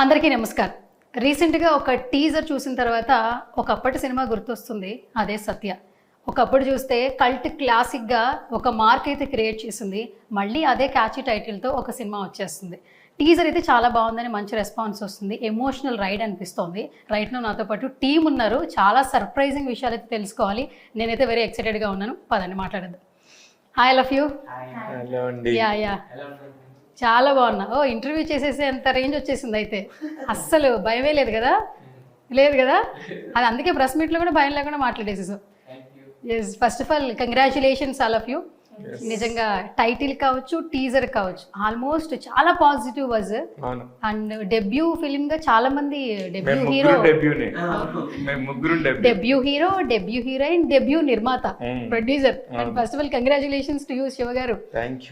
అందరికీ నమస్కారం. రీసెంట్గా ఒక టీజర్ చూసిన తర్వాత ఒకప్పటి సినిమా గుర్తొస్తుంది, అదే సత్య. ఒకప్పుడు చూస్తే కల్ట్ క్లాసిక్గా ఒక మార్క్ అయితే క్రియేట్ చేసింది, మళ్ళీ అదే క్యాచీ టైటిల్తో ఒక సినిమా వచ్చేస్తుంది. టీజర్ అయితే చాలా బాగుందని మంచి రెస్పాన్స్ వస్తుంది, ఎమోషనల్ రైడ్ అనిపిస్తోంది. రైట్నో నాతో పాటు టీం ఉన్నారు, చాలా సర్ప్రైజింగ్ విషయాలు అయితే తెలుసుకోవాలి. నేనైతే వెరీ ఎక్సైటెడ్గా ఉన్నాను, పదండి మాట్లాడద్దు. Hi love you. యా చాలా బాగున్నా. ఇంటర్వ్యూ చేసేసి అంత రేంజ్ వచ్చేసింది అయితే, అస్సలు భయమే లేదు కదా? లేదు కదా? అది అందుకే ప్రెస్ మీట్లో కూడా భయం లేకుండా మాట్లాడేసేసాం. Yes, first of all congratulations all of you. నిజంగా టైటిల్ కావచ్చు, టీజర్ కావచ్చు, ఆల్మోస్ట్ చాలా positive was. And debut film గా చాలా మంది debut hero, debut hero, debut heroine, debut నిర్మాత, producer. And first of all congratulations to you Shiva గారు. Thank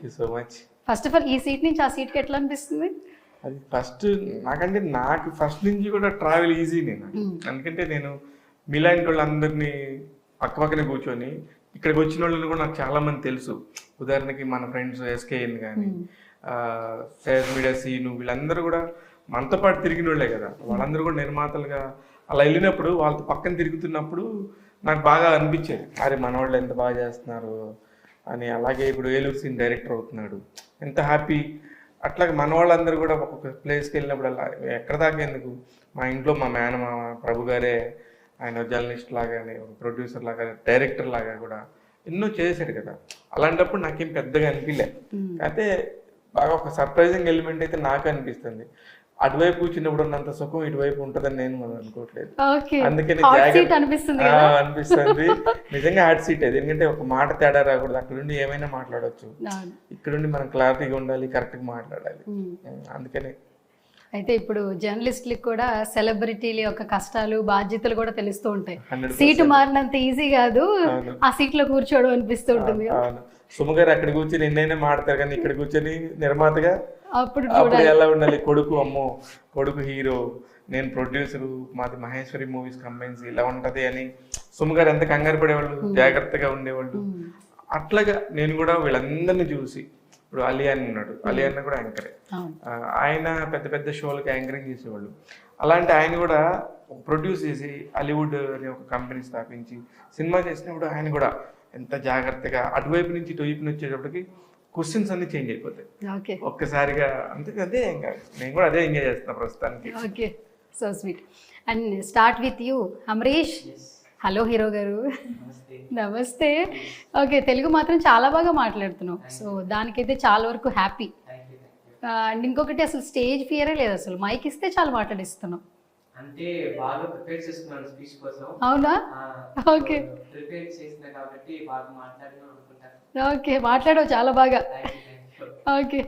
you so much. First of all ఈ సీట్ నుంచి ఆ సీట్కి ఎట్లా అనిపిస్తుంది? అది నాకు ఫస్ట్ నుంచి కూడా ట్రావెల్ ఈజీ. నేను ఎందుకంటే నేను మీలాంటి వాళ్ళందరినీ పక్కనే కూర్చొని ఇక్కడికి వచ్చిన వాళ్ళని కూడా నాకు చాలా మంది తెలుసు. ఉదాహరణకి మన ఫ్రెండ్స్ ఎస్కేఎన్ కానీ, ఫేస్ మీడియా సీను, వీళ్ళందరూ కూడా మనతో పాటు తిరిగిన వాళ్ళే కదా. వాళ్ళందరూ కూడా నిర్మాతలుగా అలా వెళ్ళినప్పుడు వాళ్ళతో పక్కన తిరుగుతున్నప్పుడు నాకు బాగా అనిపించేది, అరే మన వాళ్ళు ఎంత బాగా చేస్తున్నారు అని. అలాగే ఇప్పుడు ఏలూరు సీన్ డైరెక్టర్ అవుతున్నాడు, ఎంత హ్యాపీ. అట్లాగే మన వాళ్ళందరూ కూడా ఒక్కొక్క ప్లేస్కి వెళ్ళినప్పుడు అలా ఎక్కడ దాకా ఎందుకు, మా ఇంట్లో మా మేనమామ ప్రభు గారే, ఆయన జర్నలిస్ట్ లాగానే, ఒక ప్రొడ్యూసర్ లాగా, డైరెక్టర్ లాగా కూడా ఎన్నో చేశాడు కదా. అలాంటప్పుడు నాకేం పెద్దగా అనిపించలే. అయితే బాగా ఒక సర్ప్రైజింగ్ ఎలిమెంట్ అయితే నాకు అనిపిస్తుంది. అటువైపు కూర్చున్నప్పుడు ఉన్నంత సుఖం ఇటువైపు ఉంటుందని నేను మనం అనుకోవట్లేదు. అందుకని అనిపిస్తుంది. నిజంగా హాట్ సీట్ అది. ఎందుకంటే ఒక మాట తేడా రాకూడదు, అక్కడ నుండి ఏమైనా మాట్లాడవచ్చు. ఇక్కడ నుండి మనం క్లారిటీగా ఉండాలి, కరెక్ట్గా మాట్లాడాలి. అందుకని అయితే ఇప్పుడు జర్నలిస్టులకు కూడా సెలబ్రిటీల యొక్క కష్టాలు, బాధ్యతలు కూడా తెలుస్తూ ఉంటాయి. సీటు మారినంత ఈజీ కాదు ఆ సీట్ లో కూర్చోవడం అనిపిస్తూ ఉంటుంది. సుమగారు అక్కడ కూర్చొని ఎన్నైనా మాడతారు, కానీ ఇక్కడ కూర్చొని నిర్మాతగా అప్పుడు ఎలా ఉండాలి. కొడుకు హీరో, నేను ప్రొడ్యూసరు, మాది మహేశ్వరి మూవీస్ కంపెనీస్, ఇలా ఉంటది అని సుమగారు ఎంత కంగారు పడేవాళ్ళు, జాగ్రత్తగా ఉండేవాళ్ళు. అట్లాగా నేను కూడా వీళ్ళందరినీ చూసి, ఇప్పుడు అలియాన్ ఉన్నాడు, అలియాన్ కూడా యాంకరే, ఆయన పెద్ద పెద్ద షోలకి యాంకరింగ్ చేసేవాళ్ళు. అలాంటి ఆయన కూడా ప్రొడ్యూస్ చేసి హాలీవుడ్ అనే ఒక కంపెనీ స్థాపించి సినిమా చేసినప్పుడు ఆయన కూడా ఎంత జాగ్రత్తగా అటువైపు నుంచి ఇటువైపు వచ్చేటప్పటికి క్వశ్చన్స్ అన్ని చేంజ్ అయిపోతాయి ఒక్కసారిగా. అదే నేను కూడా అదే ఎంజాయ్ చేస్తున్నా ప్రస్తుతానికి. Okay, so sweet. And start with you Amrish. Hello hero గారు. నమస్తే. ఓకే, తెలుగు మాత్రం చాలా బాగా మాట్లాడుతున్నావు, సో దానికైతే చాలా వరకు హ్యాపీ. అండ్ ఇంకొకటి, అసలు స్టేజ్ ఫియరే లేదు, అసలు మైక్ ఇస్తే చాలా మాట్లాడిస్తున్నావు. అంటే బాగా ప్రిపేర్ చేస్తున్నాను స్పీచ్ కోసం. అవునా? ఓకే, ప్రిపేర్ చేసిన కాబట్టి బాగా మాట్లాడను అనుకుంటాను. ఓకే, మాట్లాడవు చాలా బాగా. ఓకే,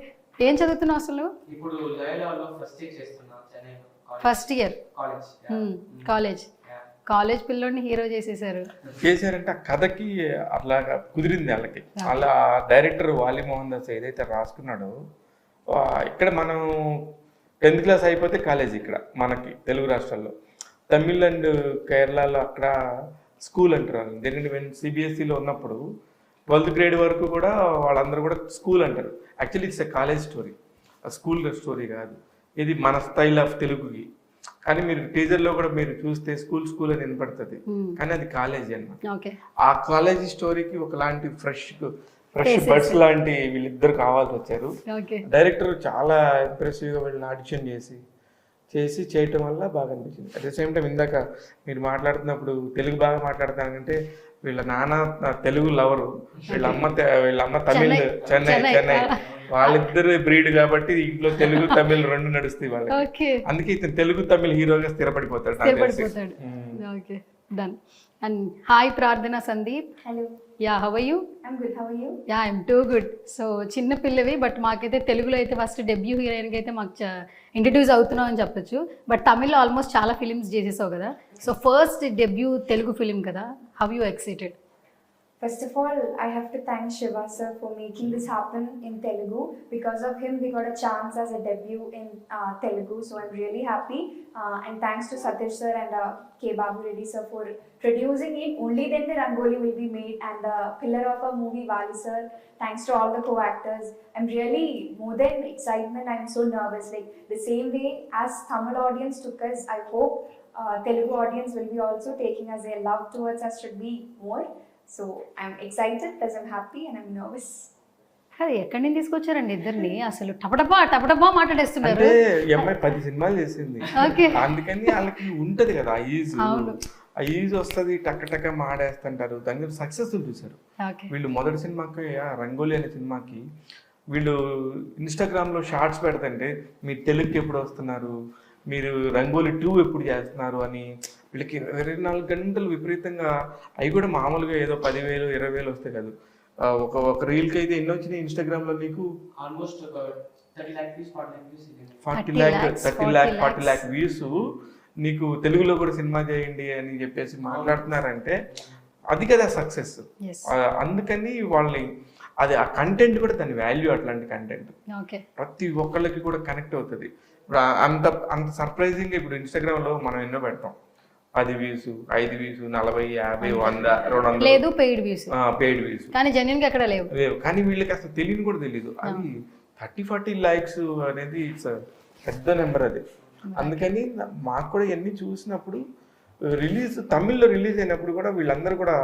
ఏం చదువుతున్నావు అసలు? ఇప్పుడు లయోలాలో ఫస్ట్ ఇయర్ చేస్తున్నా, చెన్నైలో. First year college. కాలేజ్ పిల్లోడిని హీరో చేశారంటే ఆ కథకి అట్లాగా కుదిరింది వాళ్ళకి. అలా డైరెక్టర్ వాలి మోహన్ దాస్ ఏదైతే రాసుకున్నాడో, ఇక్కడ మనం 10th క్లాస్ అయిపోతే కాలేజ్ ఇక్కడ మనకి తెలుగు రాష్ట్రాల్లో, తమిళ్ అండ్ కేరళలో అక్కడ స్కూల్ అంటారు. ఎందుకంటే సిబిఎస్ఈలో ఉన్నప్పుడు 12th గ్రేడ్ వరకు కూడా వాళ్ళందరూ కూడా స్కూల్ అంటారు. Actually it's a college story, school story కాదు ఇది, మన స్టైల్ ఆఫ్ తెలుగుకి. కానీ మీరు టీజర్లో కూడా మీరు చూస్తే స్కూల్ అని వినపడుతుంది, కానీ అది కాలేజీ అన్నమాట. ఆ కాలేజీ స్టోరీకి ఒకలాంటి ఫ్రెష్ బర్డ్స్ లాంటి వీళ్ళిద్దరు కావాల్సి వచ్చారు. డైరెక్టర్ చాలా ఇంప్రెసివ్ గా వీళ్ళని ఆడిషన్ చేసి చేయటం వల్ల బాగా అనిపించింది. అట్ ద సేమ్ టైం ఇందాక మీరు మాట్లాడుతున్నప్పుడు తెలుగు బాగా మాట్లాడతానంటే, వీళ్ళ నాన్న తెలుగు లవరు, వీళ్ళ అమ్మ తమిళ్, చెన్నై. వాళ్ళిద్దరు బ్రీడ్ కాబట్టి ఇంట్లో తెలుగు తమిళ్ రెండు నడుస్తాయి వాళ్ళకి. అందుకే ఇతను తెలుగు తమిళ్ హీరోగా స్థిరపడిపోతాడు. And hi Prarthana Sandeep. Hello. Ya, how are you? I'm good, how are you? Ya, I'm too good. So చిన్న పిల్లవి, బట్ మాకైతే తెలుగులో అయితే ఫస్ట్ డెబ్యూ హీరోయిన్కి అయితే మాకు ఇంట్రడ్యూస్ అవుతున్నావు అని చెప్పొచ్చు. బట్ తమిళ్లో ఆల్మోస్ట్ చాలా ఫిలిమ్స్ చేసేసావు కదా, so first debut Telugu film కదా, how you excited? First of all, I have to thank Shiva sir for making this happen in Telugu. Because of him, we got a chance as a debut in Telugu. So I'm really happy. And thanks to Satish sir and K. Babu Reddy sir for producing it. Only then the Rangoli will be made. And the pillar of our movie, Vali sir. Thanks to all the co-actors. I'm really, more than excitement, I'm so nervous. Like the same way as Tamil audience took us, I hope Telugu audience will be also taking as their love towards us should be more. So I'm excited, plus I'm happy and I'm nervous. అది ఎక్కడి నుంచి తీసుకొచ్చారండి ఇద్దరిని? అసలు టపటపా మాట్లాడేస్తున్నారు. అంటే ఈ అమ్మాయి 10 సినిమాలు చేసింది, ఓకే. అందుకని వాళ్ళకి ఉంటది కదా ఆ ఈజ్, అవును. ఆ ఈజ్ వస్తుంది, టక్క మాడేస్తుంటారు. దాని మీద సక్సెస్ఫుల్ చూసారు ఓకే. వీళ్ళు. మొదటి సినిమాకి రంగోలి అనే సినిమాకి వీళ్ళు ఇన్స్టాగ్రామ్లో షార్ట్స్ పెడతంటే మీరు తెలుగుకి ఎప్పుడు వస్తున్నారు, మీరు రంగోలి 2 ఎప్పుడు చేస్తున్నారు అని వీళ్ళకి 24 గంటలు విపరీతంగా, అవి కూడా మామూలుగా ఏదో 10,000 20,000 వస్తాయి కాదు. ఒక రీల్కి అయితే ఎన్ని వచ్చినాయి ఇన్స్టాగ్రామ్లో నీకు? Almost 30 lakh views, 40 lakh views. నీకు తెలుగులో కూడా సినిమా చేయండి అని చెప్పేసి మాట్లాడుతున్నారంటే అది కదా సక్సెస్. అందుకని వాళ్ళని అది ఆ కంటెంట్ కూడా దాని వాల్యూ, అట్లాంటి కంటెంట్ ప్రతి ఒక్కళ్ళకి కూడా కనెక్ట్ అవుతుంది. ఇప్పుడు అంత సర్ప్రైజింగ్ ఇప్పుడు ఇన్స్టాగ్రామ్లో మనం ఎన్నో పెడతాం, 10 వ్యూస్, 5 వ్యూస్, 40, 50, 100, 200 లేదు పెయిడ్ వ్యూస్, పెయిడ్ వ్యూస్, కానీ జెన్యూన్ గా ఎక్కడ లేవు. కానీ వీళ్ళకి అసలు తెలియని కూడా తెలియదు. అది 30-40 likes అనేది ఇట్స్ పెద్ద నెంబర్ అది. అందుకని మాకు కూడా ఇవన్నీ చూసినప్పుడు తమిళ్లో రిలీజ్ అయినప్పుడు కూడా వీళ్ళందరూ కూడా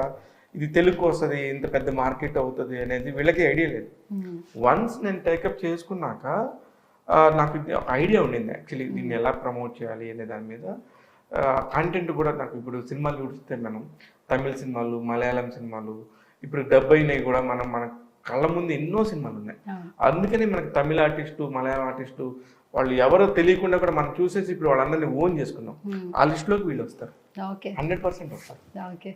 ఇది తెలుగు వస్తుంది, ఇంత పెద్ద మార్కెట్ అవుతుంది అనేది వీళ్ళకి ఐడియా లేదు. వన్స్ నేను టేకప్ చేసుకున్నాక నాకు ఒక ఐడియా ఉండింది యాక్చువల్లీ దీన్ని ఎలా ప్రమోట్ చేయాలి అనే దాని మీద. కంటెంట్ కూడా నాకు ఇప్పుడు సినిమాలు చూస్తే మనం తమిళ సినిమాలు, మలయాళం సినిమాలు, ఇప్పుడు డబ్ అయినవి కూడా మన కళ్ళ ముందు ఎన్నో సినిమాలు ఉన్నాయి. అందుకని మనకి తమిళ ఆర్టిస్టు, మలయాళం ఆర్టిస్టు వాళ్ళు ఎవరో తెలియకుండా కూడా మనం చూసేసి ఇప్పుడు వాళ్ళందరినీ ఓన్ చేసుకున్నాం. ఆ లిస్టులోకి వీళ్ళు వస్తారు, 100% వస్తారు. Okay.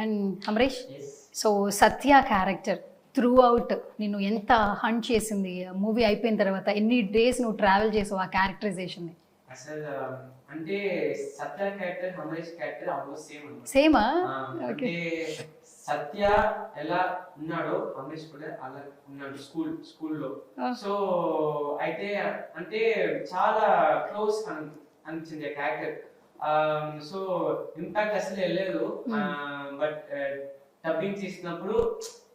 And Amrish, so Satya character through out నిన్ను ఎంత హంట్ చేసింది? మూవీ అయిపోయిన తర్వాత ఎన్ని డేస్ నువ్వు ట్రావెల్ చేసావు ఆ క్యారెక్టరైజేషన్ ని? అసలు అంటే సత్య క్యారెక్టర్, అమరీష్ క్యారెక్టర్ ఆల్మోస్ట్ సేమా? అంటే సత్య ఎలా ఉన్నాడో అమరీష్ కూడా అలా ఉన్నాడు స్కూల్లో. సో అయితే అంటే చాలా క్లోజ్ అనిపించింది ఆ క్యారెక్టర్. సో ఇంపాక్ట్ అసలు వెళ్ళలేదు. బట్ డబ్బింగ్ చేసినప్పుడు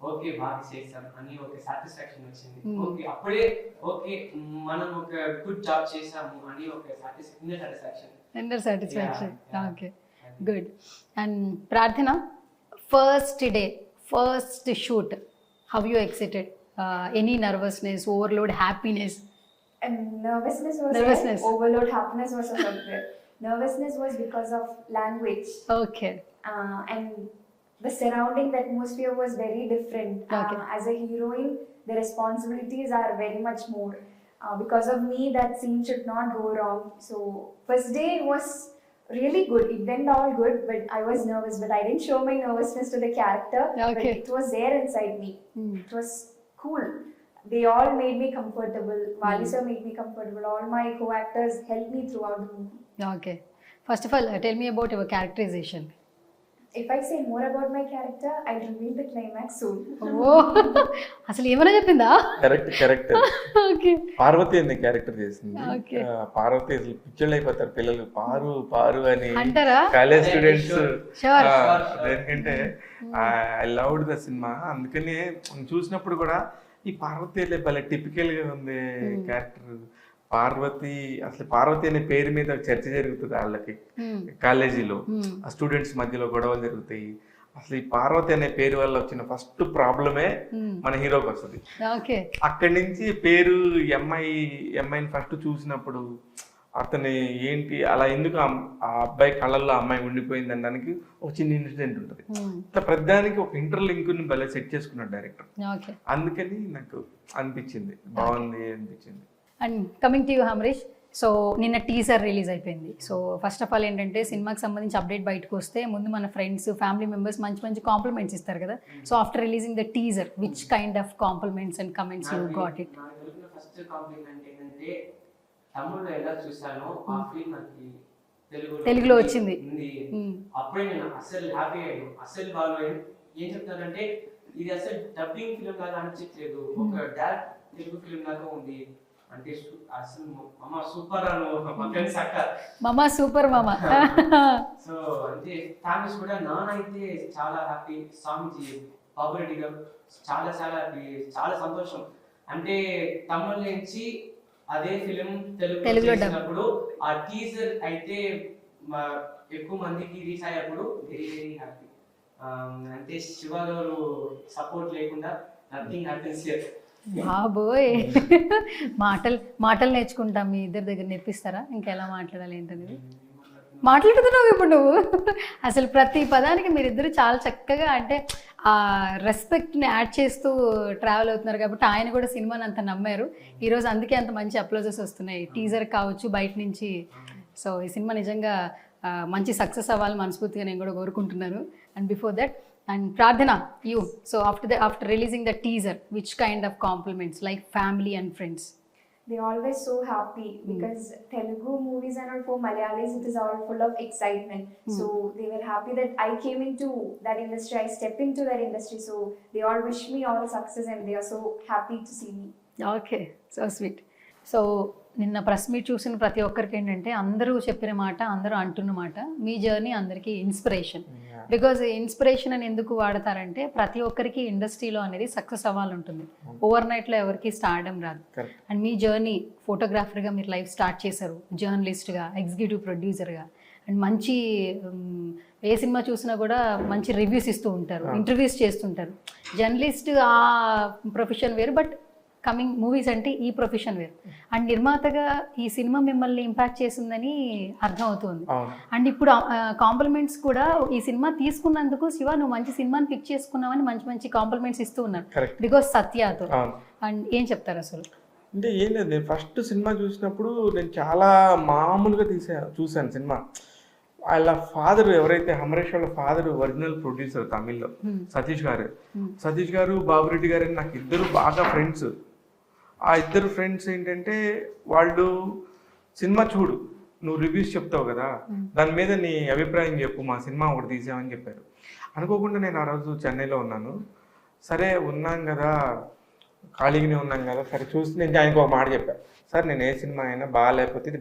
ఓకే బాగా చేసాం అని ఒక సాటిస్ఫాక్షన్ వచ్చింది. ఓకే అప్పుడే ఓకే మనం ఒక గుడ్ జాబ్ చేసాము అని ఒక inner satisfaction. Okay, good. And Prarthana, first day, first shoot, how you excited? Any nervousness, overload, happiness? Nervousness was there. Overload happiness was also there. Nervousness was because of language. Okay. And the surrounding, the atmosphere was very different. Okay. As a heroine, the responsibilities are very much more. Because of me, that scene should not go wrong. So first day was really good. It went all good, but I was nervous. But I didn't show my nervousness to the character. Okay. But it was there inside me. It was cool. They all made me comfortable. Vali sir made me comfortable. All my co-actors helped me throughout the movie. Okay. First of all, tell me about your characterization. If I say more about my character, I'll reveal the climax soon. Oh, అసలు ఏమైనా చెప్పిందా? Correct. Okay. Parvati అనే character చేసింది. Okay. Parvati అసలు పిచ్చళ్ళు అయిపోతారు పిల్లలు, పారు అని అంటారా కాలేజ్ స్టూడెంట్స్. షూర్. ఎందుకంటే ఐ లవ్డ్ ద సినిమా. అందుకని చూసినప్పుడు కూడా ఈ పార్వతి భలే టిపికల్ గా ఉంది క్యారెక్టర్. పార్వతి అనే పేరు మీద చర్చ జరుగుతుంది వాళ్ళకి కాలేజీలో, ఆ స్టూడెంట్స్ మధ్యలో గొడవలు జరుగుతాయి. అసలు ఈ పార్వతి అనే పేరు వల్ల వచ్చిన ఫస్ట్ ప్రాబ్లమే మన హీరోకి వస్తుంది. అక్కడి నుంచి పేరు అమ్మాయిని ఫస్ట్ చూసినప్పుడు అతని ఏంటి అలా ఎందుకు ఆ అబ్బాయి కళ్ళల్లో అమ్మాయి ఉండిపోయింది అనడానికి ఒక చిన్న ఇన్సిడెంట్ ఉంటుంది. ఇట్లా ప్రతిదానికి ఒక ఇంటర్లింక్ ని భలే సెట్ చేసుకున్నాడు డైరెక్టర్. అందుకని నాకు అనిపించింది బాగుంది అనిపించింది. And coming to you Amrish, so నిన్న టీజర్ రిలీజ్ అయిపోయింది. సో ఫస్ట్ ఆఫ్ ఆల్ ఏంటంటే సినిమాకి సంబంధించి అప్డేట్ బయటకు వస్తే ముందు మన ఫ్రెండ్స్, ఫ్యామిలీ మెంబర్స్ మంచి కాంప్లిమెంట్స్ ఇస్తారు కదా. So after releasing the teaser, which kind of compliments and comments you got it? First complement ఏంటంటే తమిళ్లో ఎలా చూసానో ఆ ఫీల్ నాకు తెలుగులో వచ్చింది. అప్పుడే నేను అసలు హ్యాపీ అయ్యాను. అసలు వాళ్ళు ఏం చెప్తానంటే ఇది అసలు డబ్బింగ్ ఫిలిం లాగా అనిపించట్లేదు, ఒక డైరెక్ట్ తెలుగు ఫిలిం లాగా ఉంది అంటే అసలు మామ సూపర్ అను మా ఫ్రెండ్స్ అక్క మామ సూపర్ మామ. సో అంటే ఫ్యామిలీస్ కూడా నానైతే చాలా హ్యాపీ, స్వామిజీ బాబురెడ్డి గారు చాలా చాలా హ్యాపీ, చాలా సంతోషం. అంటే తమిళ నుంచి అదే ఫిలిం తెలుగులో చేసినప్పుడు ఆ టీజర్ అయితే ఎక్కువ మందికి రీచ్ అయ్యేప్పుడు వెరీ వెరీ హ్యాపీ. అంటే శివ గారు సపోర్ట్ లేకుండా నథింగ్ హ్యాపెన్స్ హియర్. బాబోయ్, మాటలు నేర్చుకుంటాం మీ ఇద్దరి దగ్గర, నేర్పిస్తారా ఇంకెలా మాట్లాడాలి ఏంటనేది? మాట్లాడుతున్నావు ఇప్పుడు నువ్వు. అసలు ప్రతి పదానికి మీరిద్దరు చాలా చక్కగా అంటే ఆ రెస్పెక్ట్ని యాడ్ చేస్తూ ట్రావెల్ అవుతున్నారు కాబట్టి ఆయన కూడా సినిమాని అంత నమ్మారు ఈరోజు, అందుకే అంత మంచి అప్లోజెస్ వస్తున్నాయి టీజర్ కావచ్చు బయట నుంచి. సో ఈ సినిమా నిజంగా మంచి సక్సెస్ అవ్వాలని మనస్ఫూర్తిగా నేను కూడా కోరుకుంటున్నాను. అండ్ బిఫోర్ దట్, అండ్ ప్రార్థన, you, so after releasing the teaser, which kind of compliments like family and friends? They always so happy because Telugu movies and all for Malayalis it is all full of excitement. So they were happy that I came into that industry, I stepped into that industry. So they all wish me all success and they are so happy to see me. Okay, so sweet. So నిన్న press meet చూసిన ప్రతి ఒక్కరికి ఏంటంటే అందరూ చెప్పిన మాట, అందరూ అంటున్న మాట, మీ జర్నీ అందరికీ ఇన్స్పిరేషన్. బికాజ్ ఇన్స్పిరేషన్ అని ఎందుకు వాడతారంటే ప్రతి ఒక్కరికి ఇండస్ట్రీలో అనేది సక్సెస్ అవ్వాలంటుంది, ఓవర్ నైట్లో ఎవరికి స్టార్డమ్ రాదు. అండ్ మీ జర్నీ ఫోటోగ్రాఫర్గా మీరు లైఫ్ స్టార్ట్ చేశారు, జర్నలిస్ట్గా, ఎగ్జిక్యూటివ్ ప్రొడ్యూసర్గా, అండ్ మంచి ఏ సినిమా చూసినా కూడా మంచి రివ్యూస్ ఇస్తూ ఉంటారు, ఇంటర్వ్యూస్ చేస్తుంటారు. జర్నలిస్ట్ ఆ ప్రొఫెషన్ వేరు, బట్ కమింగ్ మూవీస్ అంటే ఈ ప్రొఫెషన్ వేరు. అండ్ నిర్మాతగా ఈ సినిమా మిమ్మల్ని ఇంపాక్ట్ చేసిందని అర్థం అవుతుంది. అండ్ ఇప్పుడు కాంప్లిమెంట్స్ కూడా ఈ సినిమా తీసుకున్నందుకు శివ నువ్వు మంచి సినిమాని పిక్ చేసుకున్నావని మంచి మంచి కాంప్లిమెంట్స్ ఇస్తూ ఉన్నారు బికాస్ సత్యతో. అండ్ ఏం చెప్తారు అసలు? అంటే ఏం లేదు, నేను ఫస్ట్ సినిమా చూసినప్పుడు నేను చాలా మామూలుగా చూశాను సినిమా. వాళ్ళ ఫాదర్ ఎవరైతే అమరేష్ వాళ్ళ ఫాదర్ ఒరిజినల్ ప్రొడ్యూసర్ తమిళ్లో సతీష్ గారు బాబురెడ్డి గారు నాకు ఇద్దరు బాగా ఫ్రెండ్స్. ఆ ఇద్దరు ఫ్రెండ్స్ ఏంటంటే వాళ్ళు సినిమా చూడు, నువ్వు రివ్యూస్ చెప్తావు కదా, దాని మీద నీ అభిప్రాయం చెప్పు, మా సినిమా ఒకటి తీసామని చెప్పారు. అనుకోకుండా నేను ఆ రోజు చెన్నైలో ఉన్నాను. సరే ఉన్నాం కదా, ఖాళీగానే ఉన్నాం కదా, సరే చూసి నేను ఆయనకు ఒక మాట చెప్పాను, సార్ నేను ఏ సినిమా అయినా బాగాలేకపోతే